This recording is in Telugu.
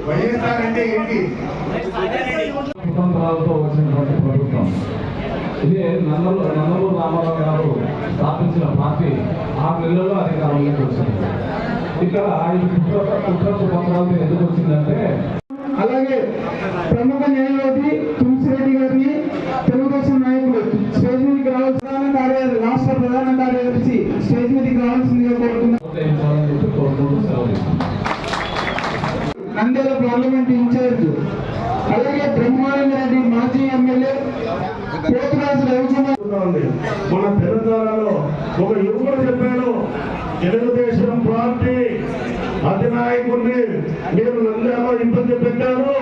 వైఎస్ఆర్ అంటే ఏంటి? కుటుంబాలతో వచ్చినటువంటి ప్రభుత్వం ఇది నందమూరి రామారావు గారు స్థాపించిన పార్టీ 6 నెలల్లో అధికారంలోకి వచ్చింది. ఇక్కడ కుట్ర కుటుంబాలతో ఎందుకు వచ్చిందంటే, అలాగే ప్రముఖ న్యాయవాది తులసిరెడ్డి గారిని తెలుగుదేశం నాయకులు స్టేజ్ మీదకి రావాల్సిన రాష్ట్ర ప్రధాన కార్యదర్శి స్టేజ్ మీదకి రావాల్సిందిగా కోరుతున్నారు. నంద్యాల పార్లమెంట్ ఇన్ఛార్జ్ అలాగే బ్రహ్మానందరెడ్డి మాజీ ఎమ్మెల్యే పోతురాజు రవికుమార్. మన తెలంగాణలో ఒక యువకుడు చెప్పాడు, తెలుగుదేశం పార్టీ అధినాయకుడిని మీరు నంద్యాలలో ఇబ్బంది పెట్టారు.